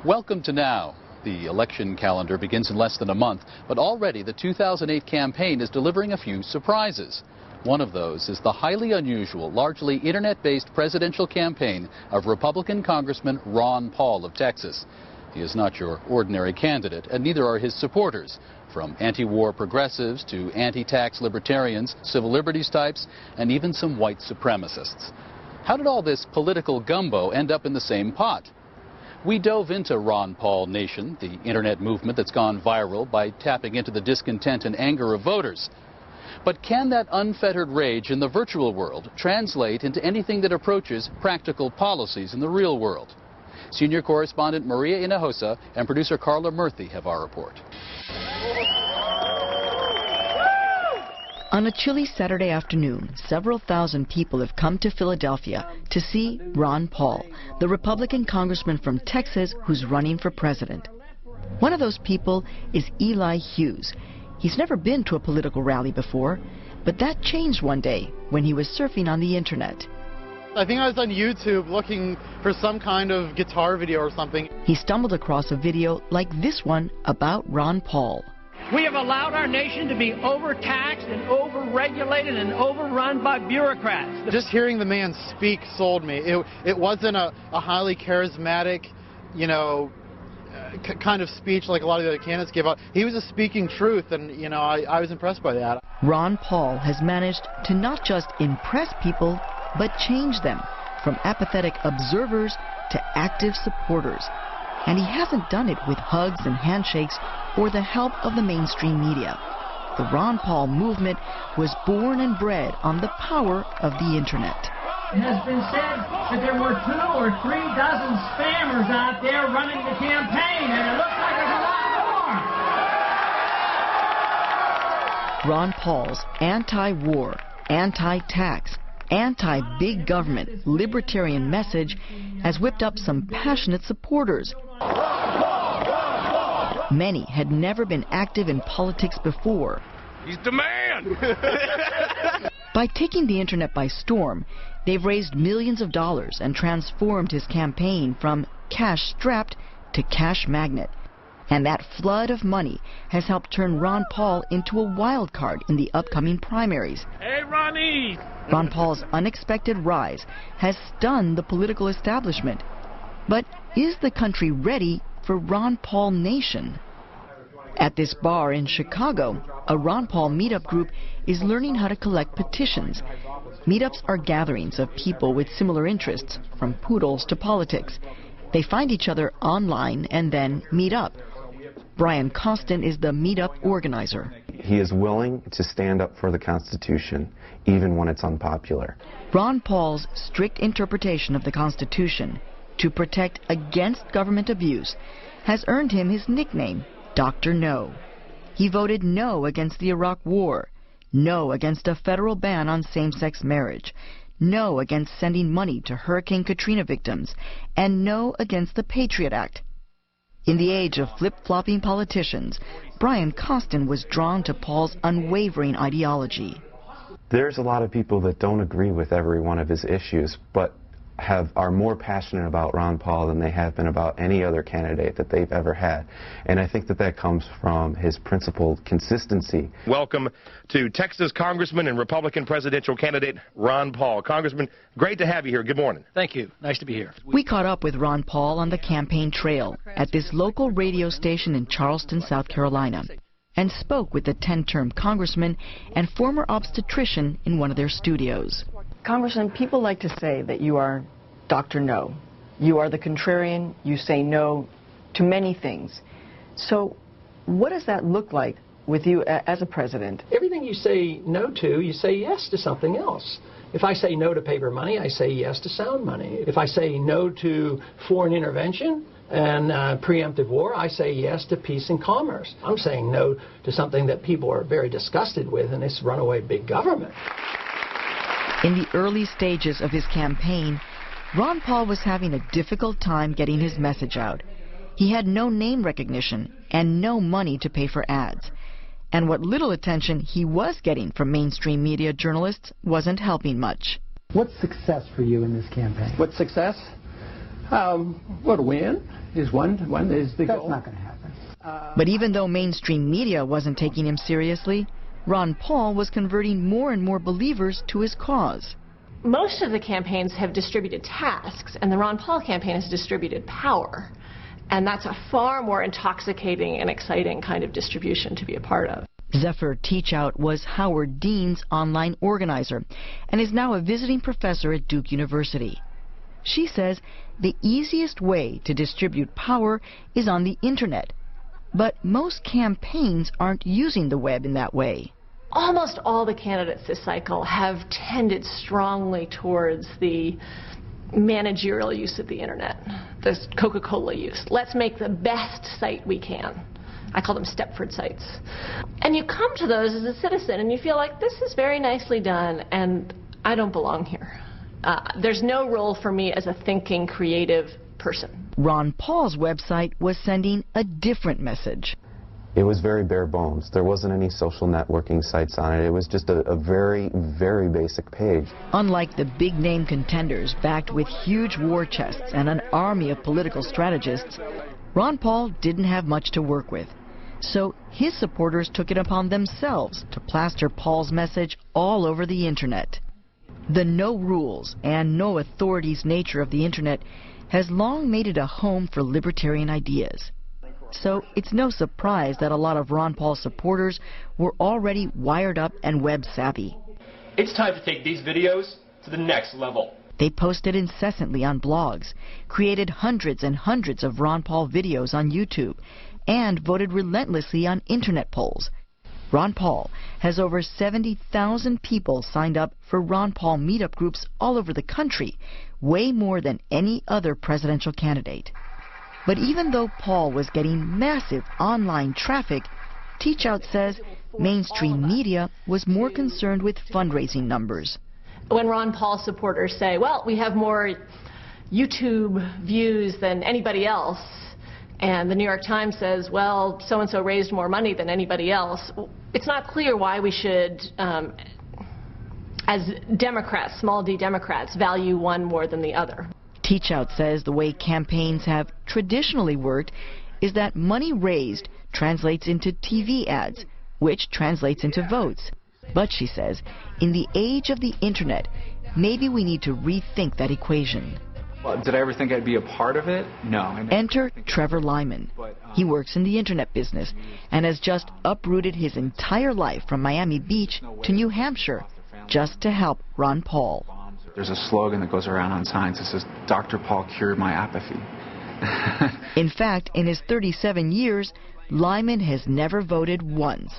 Welcome to Now. The election calendar begins in less than a month, but already the 2008 campaign is delivering a few surprises. One of those is the highly unusual, largely internet-based presidential campaign of Republican Congressman Ron Paul of Texas. He is not your ordinary candidate, and neither are his supporters, from anti-war progressives to anti-tax libertarians, civil liberties types, and even some white supremacists. How did all this political gumbo end up in the same pot? We dove into Ron Paul Nation, the internet movement that's gone viral by tapping into the discontent and anger of voters. But can that unfettered rage in the virtual world translate into anything that approaches practical policies in the real world? Senior correspondent Maria Hinojosa and producer Carla Murthy have our report. On a chilly Saturday afternoon, several thousand people have come to Philadelphia to see Ron Paul, the Republican congressman from Texas who's running for president. One of those people is Eli Hughes. He's never been to a political rally before, but that changed one day when he was surfing on the internet. I think I was on YouTube looking for some kind of guitar video or something. He stumbled across a video like this one about Ron Paul. We have allowed our nation to be overtaxed and overregulated and overrun by bureaucrats. Just hearing the man speak sold me. It wasn't a highly charismatic, kind of speech like a lot of the other candidates gave out. He was just speaking truth, and, I was impressed by that. Ron Paul has managed to not just impress people, but change them from apathetic observers to active supporters. And he hasn't done it with hugs and handshakes or the help of the mainstream media. The Ron Paul movement was born and bred on the power of the internet. It has been said that there were 2 or 3 dozen spammers out there running the campaign, and it looks like there's a lot more. Ron Paul's anti-war, anti-tax, anti-big government, libertarian message has whipped up some passionate supporters. Many had never been active in politics before. He's the man! By taking the internet by storm, they've raised millions of dollars and transformed his campaign from cash-strapped to cash magnet. And that flood of money has helped turn Ron Paul into a wild card in the upcoming primaries. Hey, Ronnie! Ron Paul's unexpected rise has stunned the political establishment. But is the country ready for Ron Paul Nation? At this bar in Chicago, a Ron Paul meetup group is learning how to collect petitions. Meetups are gatherings of people with similar interests, from poodles to politics. They find each other online and then meet up. Brian Costin is the meetup organizer. He is willing to stand up for the Constitution, even when it's unpopular. Ron Paul's strict interpretation of the Constitution to protect against government abuse has earned him his nickname, Dr. No. He voted no against the Iraq War, no against a federal ban on same-sex marriage, no against sending money to Hurricane Katrina victims, and no against the Patriot Act. In the age of flip-flopping politicians, Brian Costin was drawn to Paul's unwavering ideology. There's a lot of people that don't agree with every one of his issues, but are more passionate about Ron Paul than they have been about any other candidate that they've ever had. And I think that comes from his principled consistency. Welcome to Texas Congressman and Republican presidential candidate Ron Paul. Congressman, great to have you here. Good morning. Thank you. Nice to be here. We caught up with Ron Paul on the campaign trail at this local radio station in Charleston, South Carolina, and spoke with the 10-term congressman and former obstetrician in one of their studios. Congressman, people like to say that you are Dr. No. You are the contrarian. You say no to many things. So what does that look like with you as a president? Everything you say no to, you say yes to something else. If I say no to paper money, I say yes to sound money. If I say no to foreign intervention and preemptive war, I say yes to peace and commerce. I'm saying no to something that people are very disgusted with, and it's runaway big government. In the early stages of his campaign, Ron Paul was having a difficult time getting his message out. He had no name recognition and no money to pay for ads. And what little attention he was getting from mainstream media journalists wasn't helping much. What's success for you in this campaign? What's success? Well, to win is one is the goal. That's not going to happen. But even though mainstream media wasn't taking him seriously, Ron Paul was converting more and more believers to his cause. Most of the campaigns have distributed tasks, and the Ron Paul campaign has distributed power. And that's a far more intoxicating and exciting kind of distribution to be a part of. Zephyr Teachout was Howard Dean's online organizer and is now a visiting professor at Duke University. She says the easiest way to distribute power is on the internet, but most campaigns aren't using the web in that way. Almost all the candidates this cycle have tended strongly towards the managerial use of the internet, the Coca-Cola use. Let's make the best site we can. I call them Stepford sites. And you come to those as a citizen and you feel like this is very nicely done and I don't belong here. There's no role for me as a thinking, creative person. Ron Paul's website was sending a different message. It was very bare bones. There wasn't any social networking sites on it. It was just a very, very basic page. Unlike the big-name contenders backed with huge war chests and an army of political strategists, Ron Paul didn't have much to work with. So his supporters took it upon themselves to plaster Paul's message all over the internet. The no rules and no authorities nature of the internet has long made it a home for libertarian ideas. So it's no surprise that a lot of Ron Paul supporters were already wired up and web savvy. It's time to take these videos to the next level. They posted incessantly on blogs, created hundreds and hundreds of Ron Paul videos on YouTube, and voted relentlessly on internet polls. Ron Paul has over 70,000 people signed up for Ron Paul meetup groups all over the country, way more than any other presidential candidate. But even though Paul was getting massive online traffic, Teachout says mainstream media was more concerned with fundraising numbers. When Ron Paul supporters say, well, we have more YouTube views than anybody else, and the New York Times says, well, so-and-so raised more money than anybody else, it's not clear why we should, as Democrats, small d Democrats, value one more than the other. Teachout says the way campaigns have traditionally worked is that money raised translates into TV ads, which translates into votes. But, she says, in the age of the internet, maybe we need to rethink that equation. Well, did I ever think I'd be a part of it? No. Enter Trevor Lyman. He works in the internet business and has just uprooted his entire life from Miami Beach to New Hampshire just to help Ron Paul. There's a slogan that goes around on signs that says, Dr. Paul cured my apathy. In fact, in his 37 years, Lyman has never voted once.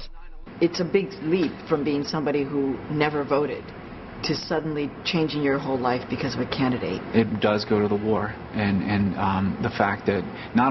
It's a big leap from being somebody who never voted to suddenly changing your whole life because of a candidate. It does go to the war, and the fact that not